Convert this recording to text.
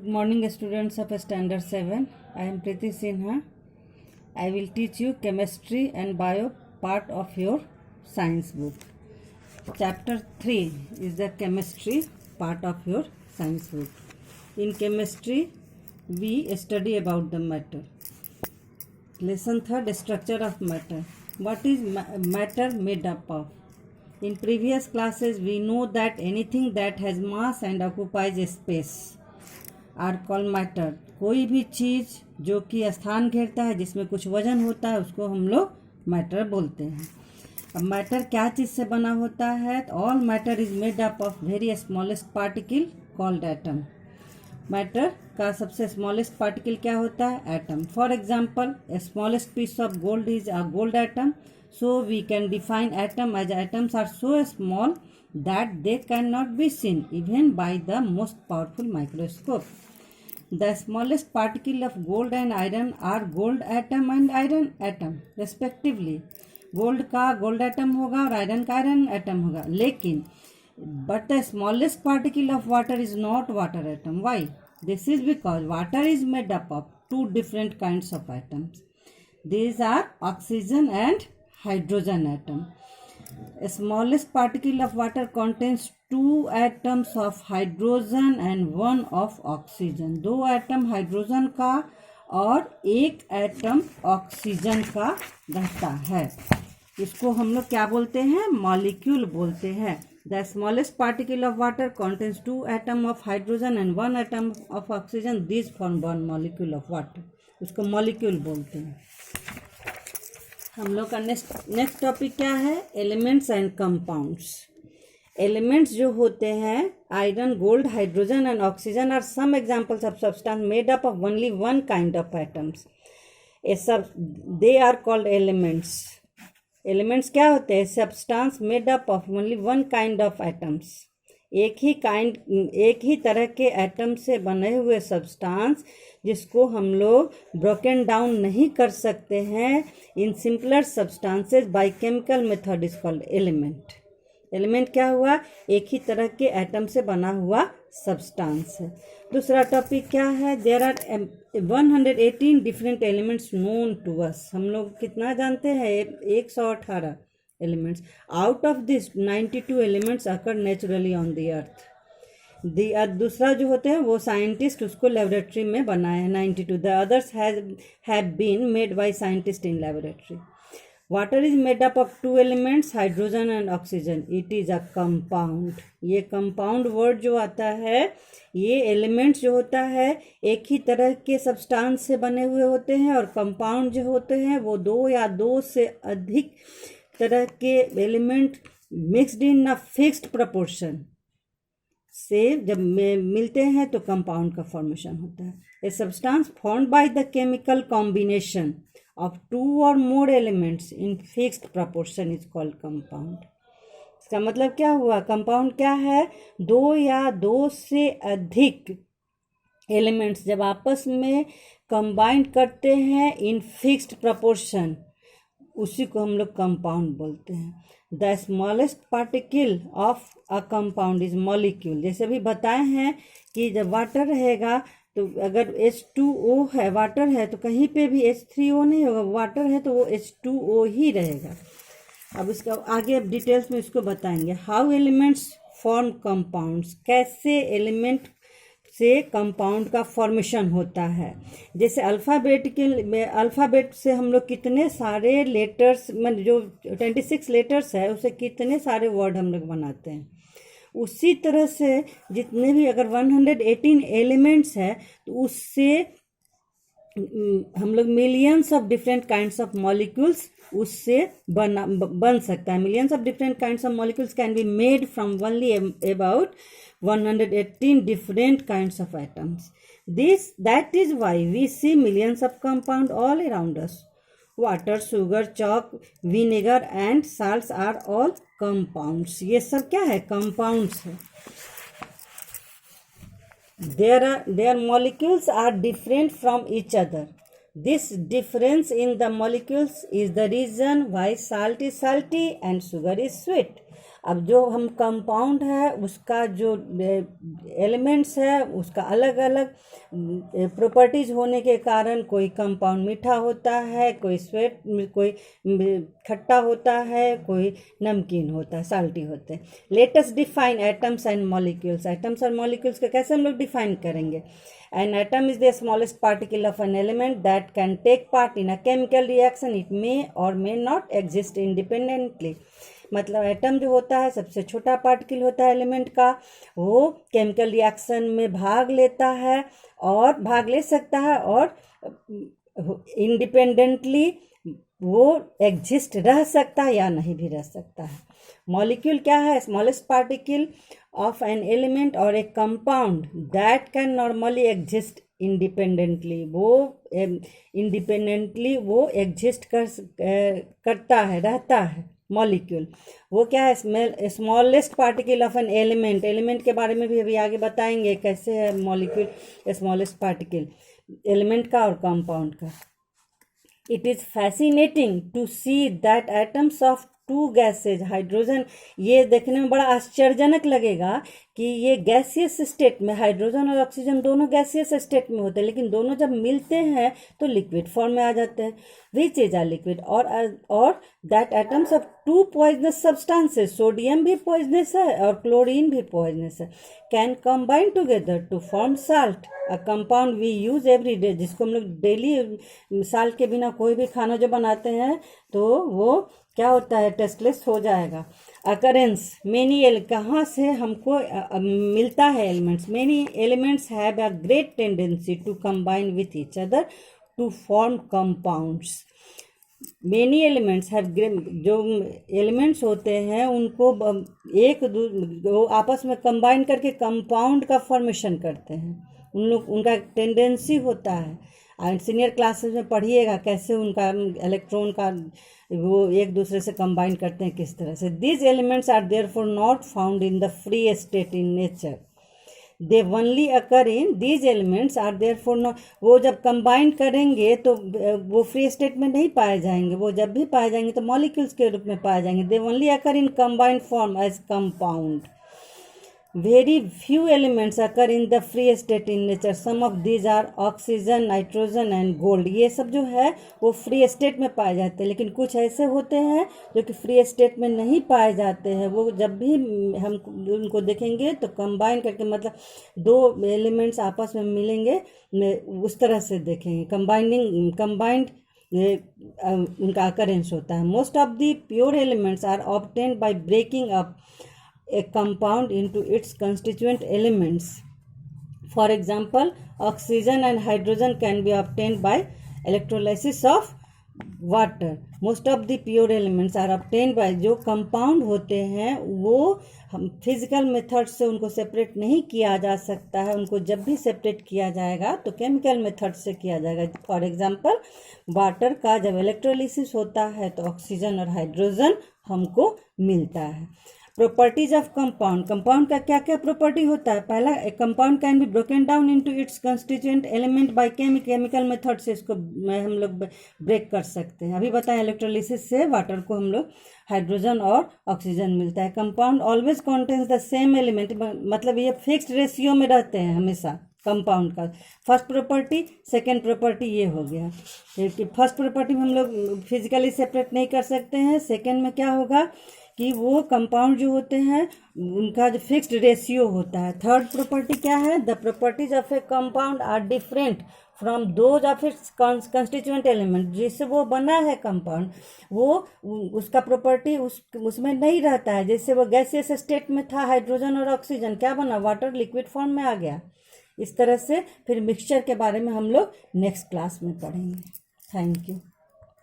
Good morning, students of Standard 7. I am Preeti Sinha. I will teach you chemistry and bio part of your science book. Chapter 3 is the chemistry part of your science book. In chemistry, we study about the matter. Lesson 3, structure of matter. What is matter made up of? In previous classes, we know that anything that has mass and occupies space are called matter. कोई भी चीज़ जो कि स्थान घेरता है, जिसमें कुछ वजन होता है, उसको हम लोग मैटर बोलते हैं. अब मैटर क्या चीज़ से बना होता है? All matter is made up of very smallest particle called atom. Matter का सबसे स्मॉलेस्ट पार्टिकल क्या होता है? Atom. For example, smallest piece of gold is a gold atom. So we can define atom as atoms are so small that they cannot be seen even by the most powerful microscope. The smallest particle of gold and iron are gold atom and iron atom respectively. Gold का gold atom होगा और iron का iron atom होगा, लेकिन but the smallest particle of water is not water atom. Why? This is because water is made up of two different kinds of atoms. These are oxygen and hydrogen atom. A smallest particle of water contains 2 atoms of hydrogen and 1 of oxygen. 2 atom hydrogen का और 1 atom oxygen का रहता है. इसको हम लोग क्या बोलते हैं? मॉलिक्यूल बोलते हैं. The smallest particle of water contains 2 atoms of hydrogen and 1 atom of oxygen. These form 1 molecule of water. उसको मॉलिक्यूल बोलते हैं. हम लोग का नेक्स्ट टॉपिक क्या है? Elements and compounds. एलिमेंट्स जो होते हैं, iron, gold, hydrogen and oxygen are some examples of substance made up of only one kind of atoms. They are called elements. Elements क्या होते हैं? Substance made up of only one kind of atoms. एक ही तरह के atom से बने हुए सब्सटेंस जिसको हम लोग ब्रोकन डाउन नहीं कर सकते हैं in simpler substances by chemical method is called element. Element क्या हुआ? एक ही तरह के एटम से बना हुआ सब्सटेंस है. दूसरा टॉपिक क्या है? There are 118 different elements known to us. हम लोग कितना जानते हैं? 118 elements. Out of this 92 elements occur naturally on the earth. दूसरा जो होते हैं वो साइंटिस्ट उसको लेबोरेटरी में बनाए हैं 92. The others have been made by scientist in laboratory. Water is made up of 2 elements, hydrogen and oxygen. It is a compound. ये कंपाउंड वर्ड जो आता है, ये एलिमेंट्स जो होता है एक ही तरह के सब्सटेंस से बने हुए होते हैं, और कंपाउंड जो होते हैं वो 2 या 2 से अधिक तरह के element mixed in a fixed proportion से जब मिलते हैं तो कंपाउंड का फॉर्मेशन होता है. A substance formed by the chemical combination of 2 और more elements in fixed proportion is called compound. इसका मतलब क्या हुआ? कंपाउंड क्या है? 2 या 2 से अधिक एलिमेंट्स जब आपस में कंबाइंड करते हैं इन फिक्स्ड प्रोपोर्शन, उसी को हम लोग कंपाउंड बोलते हैं. The smallest particle of a compound is molecule. जैसे भी बताए हैं कि जब वाटर रहेगा तो अगर H2O है, वाटर है, तो कहीं पे भी H3O नहीं होगा. वाटर है तो वो H2O ही रहेगा. अब इसका आगे डिटेल्स में इसको बताएंगे. How elements form compounds. कैसे एलिमेंट से कंपाउंड का फॉर्मेशन होता है. जैसे अल्फ़ाबेट से हम लोग कितने सारे लेटर्स, मतलब जो 26 लेटर्स है उसे कितने सारे वर्ड हम लोग बनाते हैं. उसी तरह से जितने भी अगर 118 एलिमेंट्स है तो उससे हम लोग millions of different kinds of molecules उससे बन सकता है. Millions of different kinds of molecules can be made from only about 118 different kinds of atoms. That is why we see millions of compound all around us. Water, sugar, chalk, vinegar and salts are all compounds. ये सब क्या है? compounds है. Their molecules are different from each other. This difference in the molecules is the reason why salt is salty and sugar is sweet. अब जो हम compound है उसका जो एलिमेंट्स है उसका अलग अलग प्रॉपर्टीज होने के कारण कोई कंपाउंड मीठा होता है, कोई कोई खट्टा होता है, कोई नमकीन होता है, साल्टी होते हैं। Let us define atoms and molecules. Atoms और मॉलिक्यूल्स को कैसे हम लोग डिफाइन करेंगे? An atom is the smallest particle of an element that can take part in a chemical reaction. It may or may not exist independently. मतलब atom जो होता है सबसे छोटा पार्टिकल होता है एलिमेंट का, वो केमिकल रिएक्शन में भाग लेता है और भाग ले सकता है और इंडिपेंडेंटली वो एग्जिस्ट रह सकता है या नहीं भी रह सकता है। मॉलिक्यूल क्या है? Smallest particle of an element or a compound that can normally exist independently. वो independently वो exist करता है, रहता है मॉलिक्यूल। वो क्या है? Smallest particle of an element. Element के बारे में भी अभी आगे बताएंगे कैसे है मॉलिक्यूल स्मॉलेस्ट पार्टिकल एलिमेंट का और कंपाउंड का। It is fascinating to see that atoms of to gases hydrogen, ये देखने में बड़ा आश्चर्यजनक लगेगा कि ये गैसियस स्टेट में हाइड्रोजन और ऑक्सीजन दोनों गैसियस स्टेट में होते हैं, लेकिन दोनों जब मिलते हैं तो लिक्विड फॉर्म में आ जाते हैं। विच इज आ लिक्विड और that atoms of two poisonous substances, sodium भी पॉइजनस है और क्लोरीन भी पॉइजनस है, can combine together to form salt, a compound we use every day, जिसको हम लोग डेली साल्ट के बिना कोई भी खाना जो बनाते हैं तो वो क्या होता है? टेस्टलेस हो जाएगा। अकरेंस मेनी कहाँ से हमको मिलता है elements? Many elements have a great tendency to combine with each other to form compounds. Many elements have, जो एलिमेंट्स होते हैं उनको वो आपस में कंबाइन करके कंपाउंड का फॉर्मेशन करते हैं। उनका टेंडेंसी होता है। एंड सीनियर क्लासेस में पढ़िएगा कैसे उनका इलेक्ट्रॉन का वो एक दूसरे से कंबाइन करते हैं किस तरह से। These elements are therefore not found in the free state in nature, they only occur in these elements are therefore not, वो जब कंबाइन करेंगे तो वो फ्री स्टेट में नहीं पाए जाएंगे, वो जब भी पाए जाएंगे तो मॉलिक्यूल्स के रूप में पाए जाएंगे। They only occur in combined form as compound. Very few elements occur in the free state in nature. Some of these are oxygen, nitrogen and gold. ये सब जो है वो फ्री स्टेट में पाए जाते हैं, लेकिन कुछ ऐसे होते हैं जो कि फ्री स्टेट में नहीं पाए जाते हैं। वो जब भी हम उनको देखेंगे तो कंबाइन करके, मतलब दो एलिमेंट्स आपस में मिलेंगे उस तरह से देखेंगे, कंबाइंड उनका अकरेंस होता है। Most of the pure elements are obtained by breaking up a compound into its constituent elements. For example, oxygen and hydrogen can be obtained by electrolysis of water. Most of the pure elements are obtained by, जो compound होते हैं वो हम physical method से उनको separate नहीं किया जा सकता है। उनको जब भी सेपरेट किया जाएगा तो केमिकल मेथड से किया जाएगा। फॉर एग्जांपल, वाटर का जब इलेक्ट्रोलिसिस होता है तो ऑक्सीजन और हाइड्रोजन हमको मिलता है। प्रॉपर्टीज ऑफ कंपाउंड, कंपाउंड का क्या क्या प्रॉपर्टी होता है? पहला, compound can be broken down into its constituent element by chemical method से इसको हम लोग ब्रेक कर सकते हैं। अभी बताएं, इलेक्ट्रोलिसिस से वाटर को हम लोग हाइड्रोजन और ऑक्सीजन मिलता है। Compound always contains the same element, मतलब ये फिक्स्ड रेशियो में रहते हैं हमेशा कंपाउंड का। फर्स्ट प्रॉपर्टी, सेकेंड प्रॉपर्टी ये हो गया कि फर्स्ट प्रॉपर्टी में हम लोग फिजिकली सेपरेट नहीं कर सकते हैं। सेकेंड में क्या होगा कि वो कंपाउंड जो होते हैं उनका जो फिक्स्ड रेशियो होता है। थर्ड प्रॉपर्टी क्या है? The properties of a compound are different from those of its constituent element. जिससे वो बना है कंपाउंड, वो उसका प्रॉपर्टी उसमें नहीं रहता है। जैसे वो गैसियस स्टेट में था हाइड्रोजन और ऑक्सीजन, क्या बना? वाटर लिक्विड फॉर्म में आ गया। इस तरह से फिर मिक्सचर के बारे में हम लोग नेक्स्ट क्लास में पढ़ेंगे। Thank you.